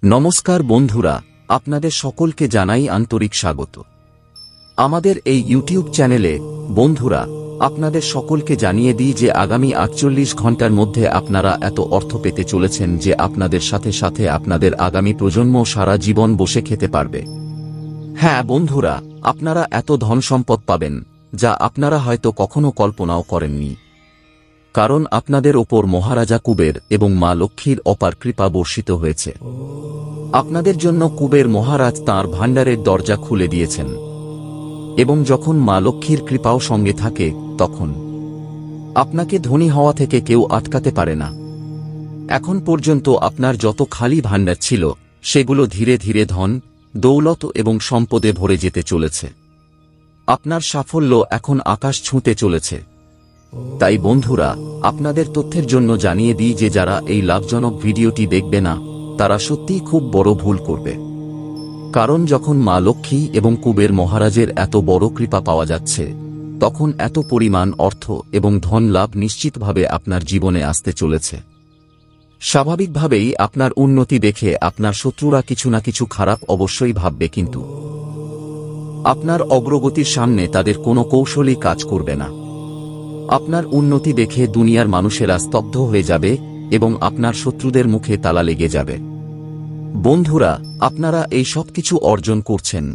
নমস্কার বন্ধুরা, আপনাদের সকলকে জানাই আন্তরিক স্বাগত আমাদের এই ইউটিউব চ্যানেলে। বন্ধুরা, আপনাদের সকলকে জানিয়ে দিই যে আগামী 48 ঘন্টার মধ্যে আপনারা এত অর্থ পেতে চলেছেন যে আপনাদের সাথে সাথে আপনাদের আগামী প্রজন্ম সারা জীবন বসে খেতে পারবে। হ্যাঁ বন্ধুরা, আপনারা এত ধন সম্পদ পাবেন যা আপনারা হয়তো কখনো কল্পনাও করেননি, কারণ আপনাদের ওপর মহারাজা কুবের এবং মা লক্ষ্মীর অপার কৃপা বর্ষিত হয়েছে। আপনাদের জন্য কুবের মহারাজ তাঁর ভাণ্ডারের দরজা খুলে দিয়েছেন, এবং যখন মা লক্ষ্মীর কৃপাও সঙ্গে থাকে তখন আপনাকে ধনী হওয়া থেকে কেউ আটকাতে পারে না। এখন পর্যন্ত আপনার যত খালি ভাণ্ডার ছিল সেগুলো ধীরে ধীরে ধন, দৌলত এবং সম্পদে ভরে যেতে চলেছে। আপনার সাফল্য এখন আকাশ ছুঁতে চলেছে। তাই বন্ধুরা, আপনাদের তথ্যের জন্য জানিয়ে দিই যে যারা এই লাভজনক ভিডিওটি দেখবে না তারা সত্যিই খুব বড় ভুল করবে। কারণ যখন মা লক্ষ্মী এবং কুবের মহারাজের এত বড় কৃপা পাওয়া যাচ্ছে, তখন এত পরিমাণ অর্থ এবং ধন লাভ নিশ্চিতভাবে আপনার জীবনে আসতে চলেছে। স্বাভাবিকভাবেই আপনার উন্নতি দেখে আপনার শত্রুরা কিছু না কিছু খারাপ অবশ্যই ভাববে, কিন্তু আপনার অগ্রগতির সামনে তাদের কোনো কৌশলই কাজ করবে না। আপনার উন্নতি দেখে দুনিয়ার মানুষেরা স্তব্ধ হয়ে যাবে এবং আপনার শত্রুদের মুখে তালা লেগে যাবে। বন্ধুরা, আপনারা এই সব কিছু অর্জন করছেন,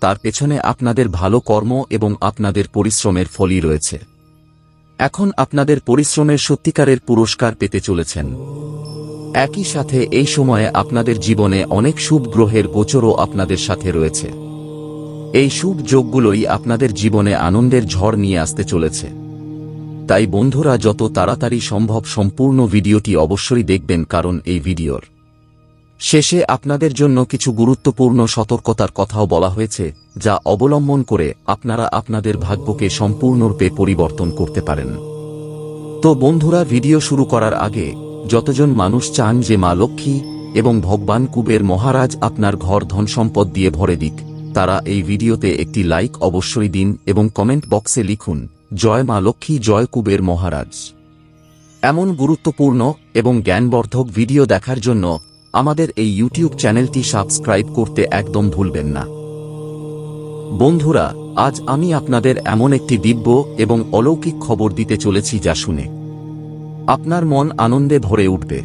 তার পেছনে আপনাদের ভালো কর্ম এবং আপনাদের পরিশ্রমের ফলই রয়েছে। এখন আপনাদের পরিশ্রমের সত্যিকারের পুরস্কার পেতে চলেছেন। একই সাথে এই সময়ে আপনাদের জীবনে অনেক শুভ গ্রহের গোচরও আপনাদের সাথে রয়েছে। এই শুভ যোগগুলোই আপনাদের জীবনে আনন্দের ঝড় নিয়ে আসতে চলেছে। তাই বন্ধুরা, যত তাড়াতাড়ি সম্ভব সম্পূর্ণ ভিডিওটি অবশ্যই দেখবেন, কারণ এই ভিডিওর শেষে আপনাদের জন্য কিছু গুরুত্বপূর্ণ সতর্কতার কথাও বলা হয়েছে, যা অবলম্বন করে আপনারা আপনাদের ভাগ্যকে সম্পূর্ণরূপে পরিবর্তন করতে পারেন। তো বন্ধুরা, ভিডিও শুরু করার আগে যতজন মানুষ চান যে মা লক্ষ্মী এবং ভগবান কুবের মহারাজ আপনার ঘর ধন সম্পদ দিয়ে ভরে দিক, তারা এই ভিডিওতে একটি লাইক অবশ্যই দিন এবং কমেন্ট বক্সে লিখুন, জয় মা লক্ষ্মী, জয় কুবের মহারাজ। এমন গুরুত্বপূর্ণ এবং জ্ঞানবর্ধক ভিডিও দেখার জন্য আমাদের এই ইউটিউব চ্যানেলটি সাবস্ক্রাইব করতে একদম ভুলবেন না। বন্ধুরা, আজ আমি আপনাদের এমন একটি দিব্য এবং অলৌকিক খবর দিতে চলেছি যা শুনে আপনার মন আনন্দে ভরে উঠবে।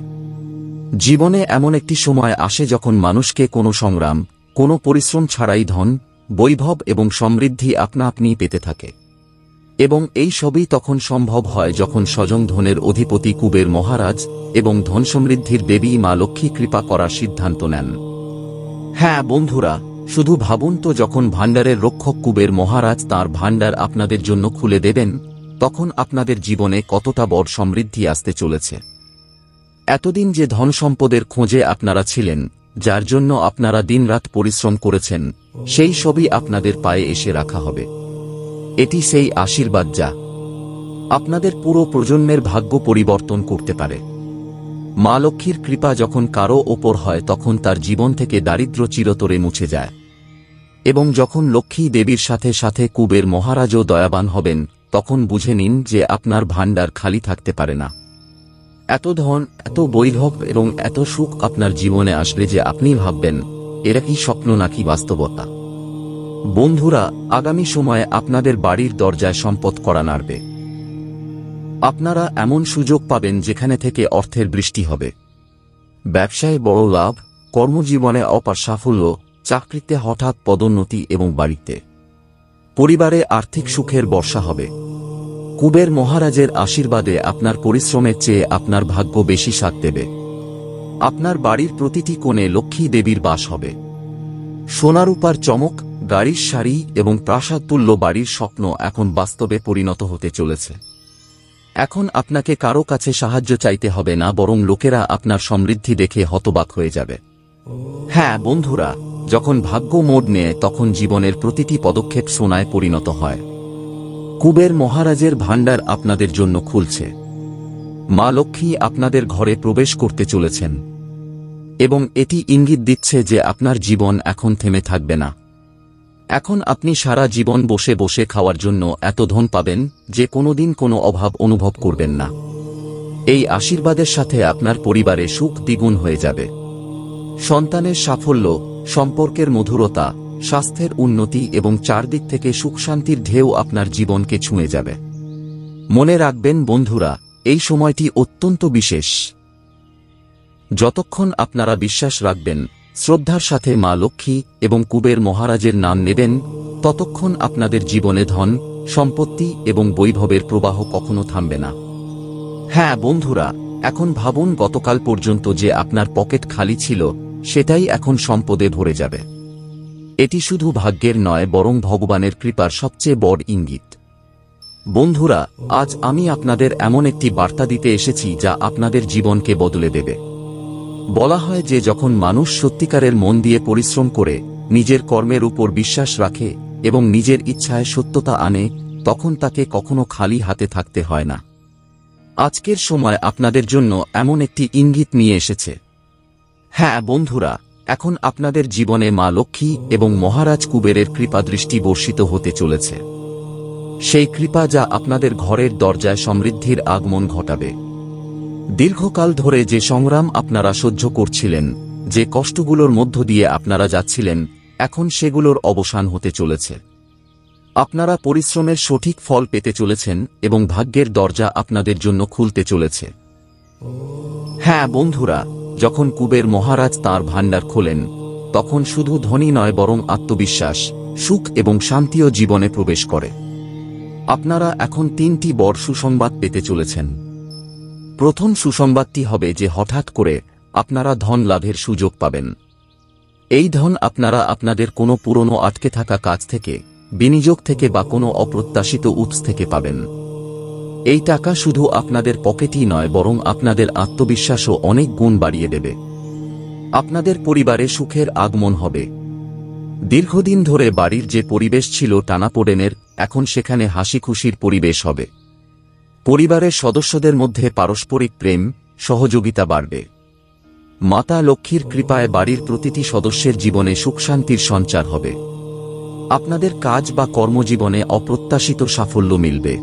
জীবনে এমন একটি সময় আসে যখন মানুষকে কোনো সংগ্রাম, কোনো পরিশ্রম ছাড়াই ধন, বৈভব এবং সমৃদ্ধি আপনা আপনিই পেতে থাকে, এবং এই সবই তখন সম্ভব হয় যখন স্বয়ং ধনের অধিপতি কুবের মহারাজ এবং ধন সমৃদ্ধির দেবী মা লক্ষ্মী কৃপা করার সিদ্ধান্ত নেন। হ্যাঁ বন্ধুরা, শুধু ভাবুন তো, যখন ভাণ্ডারের রক্ষক কুবের মহারাজ তাঁর ভাণ্ডার আপনাদের জন্য খুলে দেবেন, তখন আপনাদের জীবনে কতটা বড় সমৃদ্ধি আসতে চলেছে। এতদিন যে ধন সম্পদের খোঁজে আপনারা ছিলেন, যার জন্য আপনারা দিনরাত পরিশ্রম করেছেন, সেই সবই আপনাদের পায়ে এসে রাখা হবে। এটি সেই আশীর্বাদ যা আপনাদের পুরো প্রজন্মের ভাগ্য পরিবর্তন করতে পারে। মা লক্ষ্মীর কৃপা যখন কারো ওপর হয় তখন তার জীবন থেকে দারিদ্র্য চিরতরে মুছে যায়, এবং যখন লক্ষ্মী দেবীর সাথে সাথে কুবের মহারাজও দয়াবান হবেন, তখন বুঝে নিন যে আপনার ভাণ্ডার খালি থাকতে পারে না। এত ধন, এত বৈভব এবং এত সুখ আপনার জীবনে আসবে যে আপনি ভাববেন, এরা কি স্বপ্ন নাকি বাস্তবতা। বন্ধুরা, আগামী সময়ে আপনাদের বাড়ির দরজায় সম্পদ করা নাড়বে। আপনারা এমন সুযোগ পাবেন যেখানে থেকে অর্থের বৃষ্টি হবে। ব্যবসায় বড় লাভ, কর্মজীবনে অপার সাফল্য, চাকরিতে হঠাৎ পদোন্নতি এবং বাড়িতে পরিবারে আর্থিক সুখের বর্ষা হবে। কুবের মহারাজের আশীর্বাদে আপনার পরিশ্রমের চেয়ে আপনার ভাগ্য বেশি সাথ দেবে। আপনার বাড়ির প্রতিটি কোণে লক্ষ্মী দেবীর বাস হবে। সোনারূপার চমক, গাড়ির শাড়ি এবং প্রাসাদতুল্য বাড়ির স্বপ্ন এখন বাস্তবে পরিণত হতে চলেছে। এখন আপনাকে কারো কাছে সাহায্য চাইতে হবে না, বরং লোকেরা আপনার সমৃদ্ধি দেখে হতবাক হয়ে যাবে। হ্যাঁ বন্ধুরা, যখন ভাগ্য মোড় নেয় তখন জীবনের প্রতিটি পদক্ষেপ সোনায় পরিণত হয়। কুবের মহারাজের ভাণ্ডার আপনাদের জন্য খুলছে। মা লক্ষ্মী আপনাদের ঘরে প্রবেশ করতে চলেছেন, এবং এটি ইঙ্গিত দিচ্ছে যে আপনার জীবন এখন থেমে থাকবে না। এখন আপনি সারা জীবন বসে বসে খাওয়ার জন্য এত ধন পাবেন যে কোনোদিন কোনো অভাব অনুভব করবেন না। এই আশীর্বাদের সাথে আপনার পরিবারে সুখ দ্বিগুণ হয়ে যাবে। সন্তানের সাফল্য, সম্পর্কের মধুরতা, স্বাস্থ্যের উন্নতি এবং চারদিক থেকে সুখশান্তির ঢেউ আপনার জীবনকে ছুঁয়ে যাবে। মনে রাখবেন বন্ধুরা, এই সময়টি অত্যন্ত বিশেষ। যতক্ষণ আপনারা বিশ্বাস রাখবেন, শ্রদ্ধার সাথে মা লক্ষ্মী এবং কুবের মহারাজের নাম নেবেন, ততক্ষণ আপনাদের জীবনে ধন, সম্পত্তি এবং বৈভবের প্রবাহ কখনো থামবে না। হ্যাঁ বন্ধুরা, এখন ভাবুন গতকাল পর্যন্ত যে আপনার পকেট খালি ছিল, সেটাই এখন সম্পদে ভরে যাবে। এটি শুধু ভাগ্যের নয়, বরং ভগবানের কৃপার সবচেয়ে বড় ইঙ্গিত। বন্ধুরা, আজ আমি আপনাদের এমন একটি বার্তা দিতে এসেছি যা আপনাদের জীবনকে বদলে দেবে। বলা হয় যে যখন মানুষ সত্যিকারের মন দিয়ে পরিশ্রম করে, নিজের কর্মের উপর বিশ্বাস রাখে এবং নিজের ইচ্ছায় সত্যতা আনে, তখন তাকে কখনো খালি হাতে থাকতে হয় না। আজকের সময় আপনাদের জন্য এমন একটি ইঙ্গিত নিয়ে এসেছে। হ্যাঁ বন্ধুরা, এখন আপনাদের জীবনে মা লক্ষ্মী এবং মহারাজ কুবেরের কৃপাদৃষ্টি বর্ষিত হতে চলেছে। সেই কৃপা যা আপনাদের ঘরের দরজায় সমৃদ্ধির আগমন ঘটাবে। দীর্ঘকাল ধরে যে সংগ্রাম আপনারা সহ্য করছিলেন, যে কষ্টগুলোর মধ্য দিয়ে আপনারা যাচ্ছিলেন, এখন সেগুলোর অবসান হতে চলেছে। আপনারা পরিশ্রমের সঠিক ফল পেতে চলেছেন এবং ভাগ্যের দরজা আপনাদের জন্য খুলতে চলেছে। হ্যাঁ বন্ধুরা, যখন কুবের মহারাজ তাঁর ভাণ্ডার খোলেন, তখন শুধু ধনী নয়, বরং আত্মবিশ্বাস, সুখ এবং শান্তিও জীবনে প্রবেশ করে। আপনারা এখন 3টি বড় সুসংবাদ পেতে চলেছেন। প্রথম সুসংবাদটি হবে যে হঠাৎ করে আপনারা ধন লাভের সুযোগ পাবেন। এই ধন আপনারা আপনাদের কোনো পুরনো আটকে থাকা কাজ থেকে, বিনিয়োগ থেকে বা কোনো অপ্রত্যাশিত উৎস থেকে পাবেন। এই টাকা শুধু আপনাদের পকেটই নয়, বরং আপনাদের আত্মবিশ্বাসও অনেক গুণ বাড়িয়ে দেবে। আপনাদের পরিবারে সুখের আগমন হবে। দীর্ঘদিন ধরে বাড়ির যে পরিবেশ ছিল টানাপোড়েনের, এখন সেখানে হাসি খুশির পরিবেশ হবে। পরিবারের সদস্যদের মধ্যে পারস্পরিক প্রেম, সহযোগিতা বাড়বে। মাতা লক্ষ্মীর কৃপায় বাড়ির প্রতিটি সদস্যের জীবনে সুখশান্তির সঞ্চার হবে। আপনাদের কাজ বা কর্মজীবনে অপ্রত্যাশিত সাফল্য মিলবে।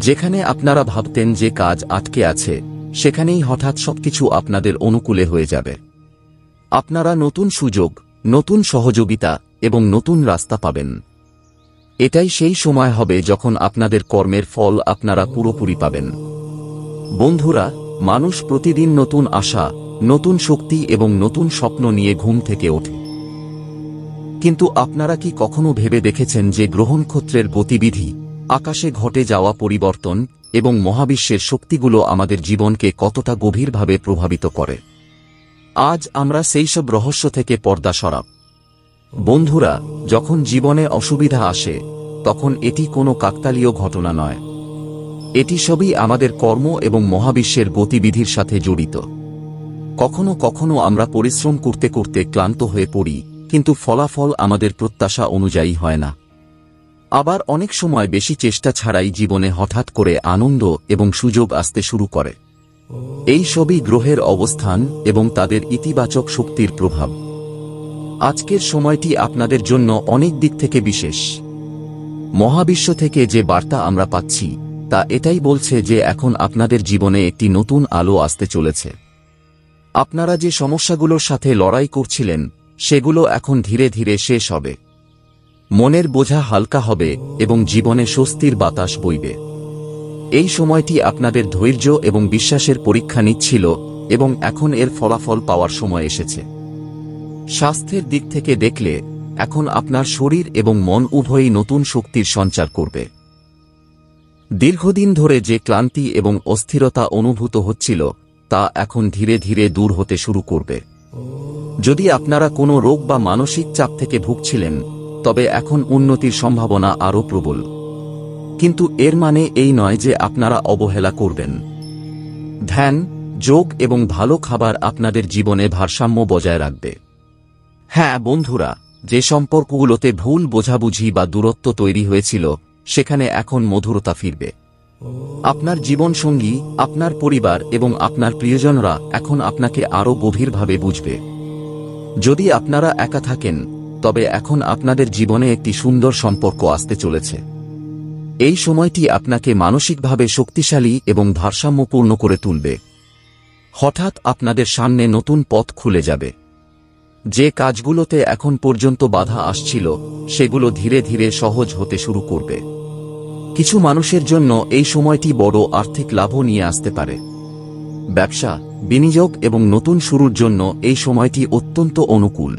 যেখানে আপনারা ভাবতেন যে কাজ আটকে আছে, সেখানেই হঠাৎ সবকিছু আপনাদের অনুকূলে হয়ে যাবে। আপনারা নতুন সুযোগ, নতুন সহযোগিতা এবং নতুন রাস্তা পাবেন। এটাই সেই সময় হবে যখন আপনাদের কর্মের ফল আপনারা পুরোপুরি পাবেন। বন্ধুরা, মানুষ প্রতিদিন নতুন আশা, নতুন শক্তি এবং নতুন স্বপ্ন নিয়ে ঘুম থেকে ওঠে। কিন্তু আপনারা কি কখনো ভেবে দেখেছেন যে গ্রহনক্ষত্রের গতিবিধি, আকাশে ঘটে যাওয়া পরিবর্তন এবং মহাবিশ্বের শক্তিগুলো আমাদের জীবনকে কতটা গভীরভাবে প্রভাবিত করে? আজ আমরা সেই সব রহস্য থেকে পর্দা সরাব। বন্ধুরা, যখন জীবনে অসুবিধা আসে, তখন এটি কোনো কাকতালীয় ঘটনা নয়। এটি সবই আমাদের কর্ম এবং মহাবিশ্বের গতিবিধির সাথে জড়িত। কখনো কখনো আমরা পরিশ্রম করতে করতে ক্লান্ত হয়ে পড়ি, কিন্তু ফলাফল আমাদের প্রত্যাশা অনুযায়ী হয় না। আবার অনেক সময় বেশি চেষ্টা ছাড়াই জীবনে হঠাৎ করে আনন্দ এবং সুযোগ আসতে শুরু করে। এই সবই গ্রহের অবস্থান এবং তাদের ইতিবাচক শক্তির প্রভাব। আজকের সময়টি আপনাদের জন্য অনেক দিক থেকে বিশেষ। মহাবিশ্ব থেকে যে বার্তা আমরা পাচ্ছি, তা এটাই বলছে যে এখন আপনাদের জীবনে একটি নতুন আলো আসতে চলেছে। আপনারা যে সমস্যাগুলোর সাথে লড়াই করছিলেন, সেগুলো এখন ধীরে ধীরে শেষ হবে। মনের বোঝা হালকা হবে এবং জীবনে স্বস্তির বাতাস বইবে। এই সময়টি আপনাদের ধৈর্য এবং বিশ্বাসের পরীক্ষা নিচ্ছিল এবং এখন এর ফলাফল পাওয়ার সময় এসেছে। স্বাস্থ্যের দিক থেকে দেখলে, এখন আপনার শরীর এবং মন উভয়ই নতুন শক্তির সঞ্চার করবে। দীর্ঘদিন ধরে যে ক্লান্তি এবং অস্থিরতা অনুভূত হচ্ছিল, তা এখন ধীরে ধীরে দূর হতে শুরু করবে। যদি আপনারা কোনো রোগ বা মানসিক চাপ থেকে ভুগছিলেন, তবে এখন উন্নতির সম্ভাবনা আরও প্রবল। কিন্তু এর মানে এই নয় যে আপনারা অবহেলা করবেন। ধ্যান, যোগ এবং ভালো খাবার আপনাদের জীবনে ভারসাম্য বজায় রাখবে। হ্যাঁ বন্ধুরা, যে সম্পর্কগুলোতে ভুল বোঝাবুঝি বা দূরত্ব তৈরি হয়েছিল, সেখানে এখন মধুরতা ফিরবে। আপনার জীবনসঙ্গী, আপনার পরিবার এবং আপনার প্রিয়জনরা এখন আপনাকে আরও গভীরভাবে বুঝবে। যদি আপনারা একা থাকেন, তবে এখন আপনাদের জীবনে একটি সুন্দর সম্পর্ক আসতে চলেছে। এই সময়টি আপনাকে মানসিকভাবে শক্তিশালী এবং ভারসাম্যপূর্ণ করে তুলবে। হঠাৎ আপনাদের সামনে নতুন পথ খুলে যাবে। যে কাজগুলোতে এখন পর্যন্ত বাধা আসছিল সেগুলো ধীরে ধীরে সহজ হতে শুরু করবে। কিছু মানুষের জন্য এই সময়টি বড় আর্থিক লাভও নিয়ে আসতে পারে। ব্যবসা, বিনিয়োগ এবং নতুন শুরুর জন্য এই সময়টি অত্যন্ত অনুকূল।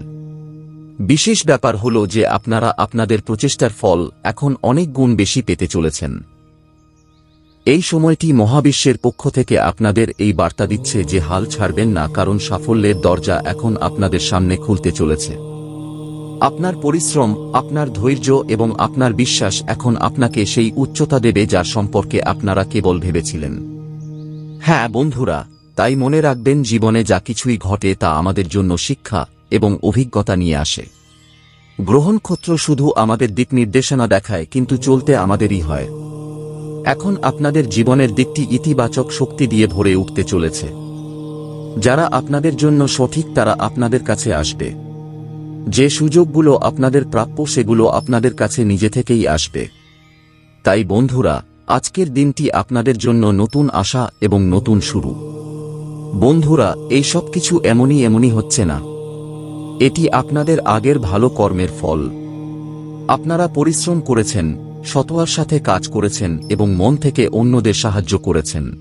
বিশেষ ব্যাপার হল যে আপনারা আপনাদের প্রচেষ্টার ফল এখন অনেক গুণ বেশি পেতে চলেছেন। এই সময়টি মহাবিশ্বের পক্ষ থেকে আপনাদের এই বার্তা দিচ্ছে যে হাল ছাড়বেন না, কারণ সাফল্যের দরজা এখন আপনাদের সামনে খুলতে চলেছে। আপনার পরিশ্রম, আপনার ধৈর্য এবং আপনার বিশ্বাস এখন আপনাকে সেই উচ্চতা দেবে যার সম্পর্কে আপনারা কেবল ভেবেছিলেন। হ্যাঁ বন্ধুরা, তাই মনে রাখবেন, জীবনে যা কিছুই ঘটে তা আমাদের জন্য শিক্ষা এবং অভিজ্ঞতা নিয়ে আসে। গ্রহনক্ষত্র শুধু আমাদের দিক নির্দেশনা দেখায়, কিন্তু চলতে আমাদেরই হয়। এখন আপনাদের জীবনের দিকটি ইতিবাচক শক্তি দিয়ে ভরে উঠতে চলেছে। যারা আপনাদের জন্য সঠিক তারা আপনাদের কাছে আসবে। যে সুযোগগুলো আপনাদের প্রাপ্য সেগুলো আপনাদের কাছে নিজে থেকেই আসবে। তাই বন্ধুরা, আজকের দিনটি আপনাদের জন্য নতুন আশা এবং নতুন শুরু। বন্ধুরা, এই সব কিছু এমনই হচ্ছে না। এটি আপনাদের আগের ভালো কর্মের ফল। আপনারা পরিশ্রম করেছেন, সততার সাথে কাজ করেছেন এবং মন থেকে অন্যদের সাহায্য করেছেন।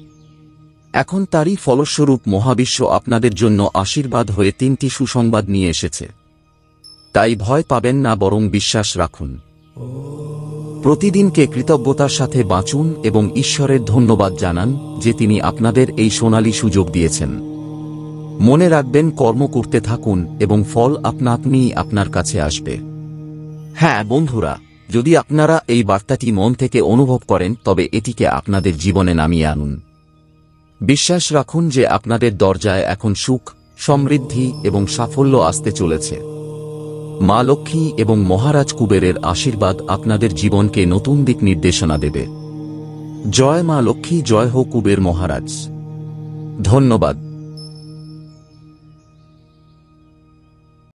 এখন তারই ফলস্বরূপ মহাবিশ্ব আপনাদের জন্য আশীর্বাদ হয়ে 3টি সুসংবাদ নিয়ে এসেছে। তাই ভয় পাবেন না, বরং বিশ্বাস রাখুন। প্রতিদিনকে কৃতজ্ঞতার সাথে বাঁচুন এবং ঈশ্বরের ধন্যবাদ জানান যে তিনি আপনাদের এই সোনালী সুযোগ দিয়েছেন। মনে রাখবেন, কর্ম করতে থাকুন এবং ফল আপনা-আপনিই আপনার কাছে আসবে। হ্যাঁ বন্ধুরা, যদি আপনারা এই বার্তাটি মন থেকে অনুভব করেন তবে এটিকে আপনাদের জীবনে নামিয়ে আনুন। বিশ্বাস রাখুন যে আপনাদের দরজায় এখন সুখ, সমৃদ্ধি এবং সাফল্য আসতে চলেছে। মা লক্ষ্মী এবং মহারাজ কুবেরের আশীর্বাদ আপনাদের জীবনকে নতুন দিক নির্দেশনা দেবে। জয় মা লক্ষ্মী, জয় হো কুবের মহারাজ। ধন্যবাদ।